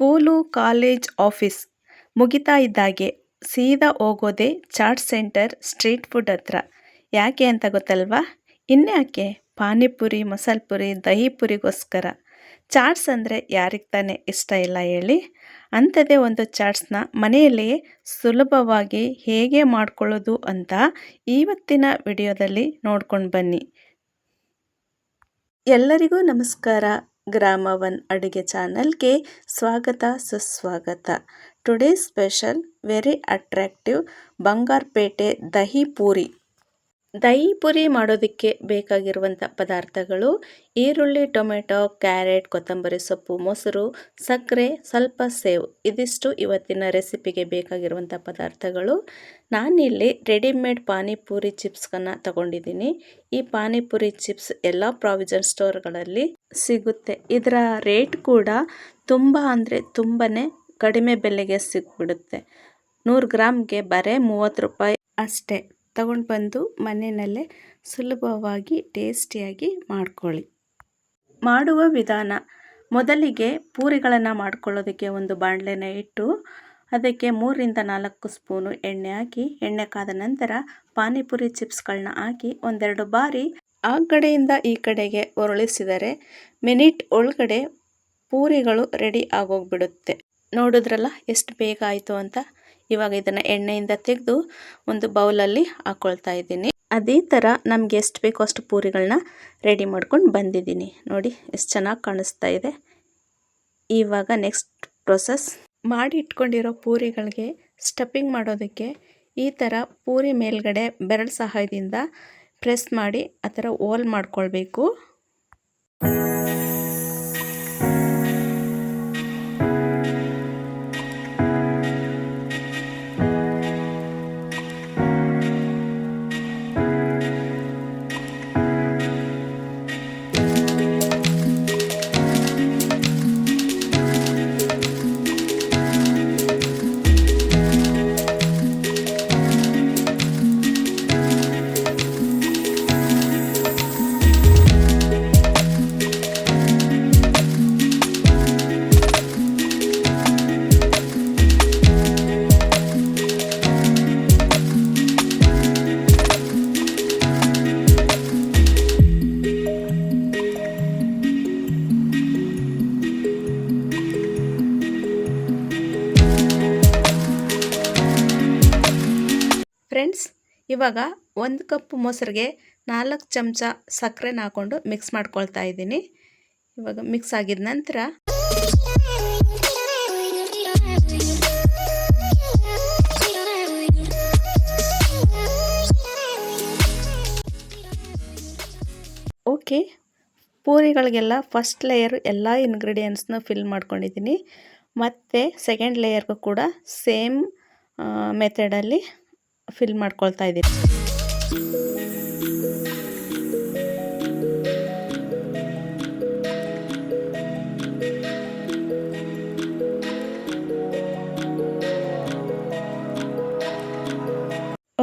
School, college, office ಮುಗಿತಾ ಇದ್ದಾಗೆ ಸೀದಾ ಹೋಗೋದೇ ಚಾಟ್ ಸೆಂಟರ್ ಸ್ಟ್ರೀಟ್ ಫುಡ್ ಹತ್ರ. ಯಾಕೆ ಅಂತ ಗೊತ್ತಲ್ವಾ? ಇನ್ಯಾಕೆ, ಪಾನಿಪುರಿ, ಮಸಾಲೆ ಪುರಿ, ದಹಿ ಪುರಿಗೋಸ್ಕರ. ಚಾಟ್ಸ್ ಅಂದರೆ ಯಾರಿಗೆ ತಾನೇ ಇಷ್ಟ ಇಲ್ಲ ಹೇಳಿ? ಅಂಥದ್ದೇ ಒಂದು ಚಾಟ್ಸ್ನ ಮನೆಯಲ್ಲಿಯೇ ಸುಲಭವಾಗಿ ಹೇಗೆ ಮಾಡ್ಕೊಳ್ಳೋದು ಅಂತ ಇವತ್ತಿನ ವಿಡಿಯೋದಲ್ಲಿ ನೋಡ್ಕೊಂಡು ಬನ್ನಿ. ಎಲ್ಲರಿಗೂ ನಮಸ್ಕಾರ. ಗ್ರಾಮ1 ಅಡುಗೆ ಚಾನಲ್ಗೆ ಸ್ವಾಗತ, ಸುಸ್ವಾಗತ. Today special very attractive Bangarpet dahi puri. Dahi puri ಮಾಡೋದಕ್ಕೆ ಬೇಕಾಗಿರುವಂಥ ಪದಾರ್ಥಗಳು: ಈರುಳ್ಳಿ, ಟೊಮೆಟೊ, ಕ್ಯಾರೆಟ್, ಕೊತ್ತಂಬರಿ ಸೊಪ್ಪು, ಮೊಸರು, ಸಕ್ಕರೆ, ಸ್ವಲ್ಪ ಸೇವ್. ಇದಿಷ್ಟು ಇವತ್ತಿನ ರೆಸಿಪಿಗೆ ಬೇಕಾಗಿರುವಂಥ ಪದಾರ್ಥಗಳು. ನಾನಿಲ್ಲಿ ರೆಡಿಮೇಡ್ ಪಾನಿಪುರಿ ಚಿಪ್ಸ್ಗಳನ್ನು ತಗೊಂಡಿದ್ದೀನಿ. ಈ ಪಾನಿಪುರಿ ಚಿಪ್ಸ್ ಎಲ್ಲ ಪ್ರಾವಿಷನ್ ಸ್ಟೋರ್ಗಳಲ್ಲಿ ಸಿಗುತ್ತೆ. ಇದರ ರೇಟ್ ಕೂಡ ತುಂಬ ಅಂದರೆ ತುಂಬಾ ಕಡಿಮೆ ಬೆಲೆಗೆ ಸಿಕ್ಬಿಡುತ್ತೆ. 100 ಗ್ರಾಮ್ಗೆ ಬರೀ 30 ರೂಪಾಯಿ ಅಷ್ಟೇ. ತಗೊಂಡು ಬಂದು ಮನೆಯಲ್ಲೇ ಸುಲಭವಾಗಿ ಟೇಸ್ಟಿಯಾಗಿ ಮಾಡ್ಕೊಳ್ಳಿ. ಮಾಡುವ ವಿಧಾನ: ಮೊದಲಿಗೆ ಪೂರಿಗಳನ್ನು ಮಾಡ್ಕೊಳ್ಳೋದಕ್ಕೆ ಒಂದು ಬಾಣಲೆನ ಇಟ್ಟು ಅದಕ್ಕೆ 3ರಿಂದ 4 ಸ್ಪೂನು ಎಣ್ಣೆ ಹಾಕಿ, ಎಣ್ಣೆ ಕಾದ ನಂತರ ಪಾನಿಪುರಿ ಚಿಪ್ಸ್ಗಳನ್ನ ಹಾಕಿ ಒಂದೆರಡು ಬಾರಿ ಆ ಕಡೆಯಿಂದ ಈ ಕಡೆಗೆ ಉರುಳಿಸಿದರೆ ಮಿನಿಟ್ ಒಳಗಡೆ ಪೂರಿಗಳು ರೆಡಿ ಆಗೋಗ್ಬಿಡುತ್ತೆ. ನೋಡಿದ್ರಲ್ಲ ಎಷ್ಟು ಬೇಗ ಆಯಿತು ಅಂತ. ಇವಾಗ ಇದನ್ನು ಎಣ್ಣೆಯಿಂದ ತೆಗೆದು ಒಂದು ಬೌಲಲ್ಲಿ ಹಾಕ್ಕೊಳ್ತಾ ಇದ್ದೀನಿ. ಅದೇ ಥರ ನಮಗೆ ಎಷ್ಟು ಬೇಕೋ ಅಷ್ಟು ಪೂರಿಗಳನ್ನ ರೆಡಿ ಮಾಡ್ಕೊಂಡು ಬಂದಿದ್ದೀನಿ. ನೋಡಿ ಎಷ್ಟು ಚೆನ್ನಾಗಿ ಕಾಣಿಸ್ತಾ ಇದೆ. ಇವಾಗ ನೆಕ್ಸ್ಟ್ ಪ್ರೊಸೆಸ್: ಮಾಡಿ ಇಟ್ಕೊಂಡಿರೋ ಪೂರಿಗಳಿಗೆ ಸ್ಟಫಿಂಗ್ ಮಾಡೋದಕ್ಕೆ ಈ ಥರ ಪೂರಿ ಮೇಲ್ಗಡೆ ಬೆರಳು ಸಹಾಯದಿಂದ ಪ್ರೆಸ್ ಮಾಡಿ ಆ ಥರ ಹೋಲ್ ಮಾಡ್ಕೊಳ್ಬೇಕು. ಫ್ರೆಂಡ್ಸ್, ಇವಾಗ 1 ಕಪ್ ಮೊಸರಿಗೆ 4 ಚಮಚ ಸಕ್ಕರೆನ ಹಾಕ್ಕೊಂಡು ಮಿಕ್ಸ್ ಮಾಡ್ಕೊಳ್ತಾ ಇದ್ದೀನಿ. ಇವಾಗ ಮಿಕ್ಸ್ ಆಗಿದ ನಂತರ ಓಕೆ, ಪೂರಿಗಳಿಗೆಲ್ಲ ಫಸ್ಟ್ ಲೇಯರ್ ಎಲ್ಲ ಇಂಗ್ರೀಡಿಯೆಂಟ್ಸ್ನ ಫಿಲ್ ಮಾಡ್ಕೊಂಡಿದ್ದೀನಿ. ಮತ್ತು ಸೆಕೆಂಡ್ ಲೇಯರ್ಗೂ ಕೂಡ ಸೇಮ್ ಮೆಥಡಲ್ಲಿ ಫಿಲ್ ಮಾಡ್ಕೊಳ್ತಾ ಇದ್ದೀನಿ.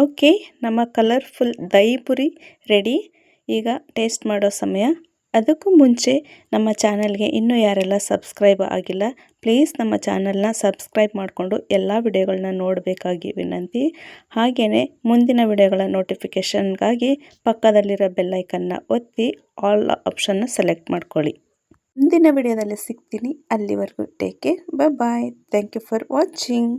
ಓಕೆ, ನಮ್ಮ ಕಲರ್ಫುಲ್ ದಹಿ ಪುರಿ ರೆಡಿ. ಈಗ ಟೇಸ್ಟ್ ಮಾಡೋ ಸಮಯ. ಅದಕ್ಕೂ ಮುಂಚೆ ನಮ್ಮ ಚಾನಲ್ಗೆ ಇನ್ನೂ ಯಾರೆಲ್ಲ ಸಬ್ಸ್ಕ್ರೈಬ್ ಆಗಿಲ್ಲ, ಪ್ಲೀಸ್ ನಮ್ಮ ಚಾನಲ್ನ ಸಬ್ಸ್ಕ್ರೈಬ್ ಮಾಡಿಕೊಂಡು ಎಲ್ಲ ವಿಡಿಯೋಗಳನ್ನ ನೋಡಬೇಕಾಗಿ ವಿನಂತಿ. ಹಾಗೆಯೇ ಮುಂದಿನ ವಿಡಿಯೋಗಳ ನೋಟಿಫಿಕೇಷನ್ಗಾಗಿ ಪಕ್ಕದಲ್ಲಿರೋ ಬೆಲ್ಲೈಕನ್ನ ಒತ್ತಿ ಆಲ್ ಆಪ್ಷನ್ನ ಸೆಲೆಕ್ಟ್ ಮಾಡ್ಕೊಳ್ಳಿ. ಮುಂದಿನ ವಿಡಿಯೋದಲ್ಲಿ ಸಿಗ್ತೀನಿ. ಅಲ್ಲಿವರೆಗೂ take care, bye. Thank you for watching.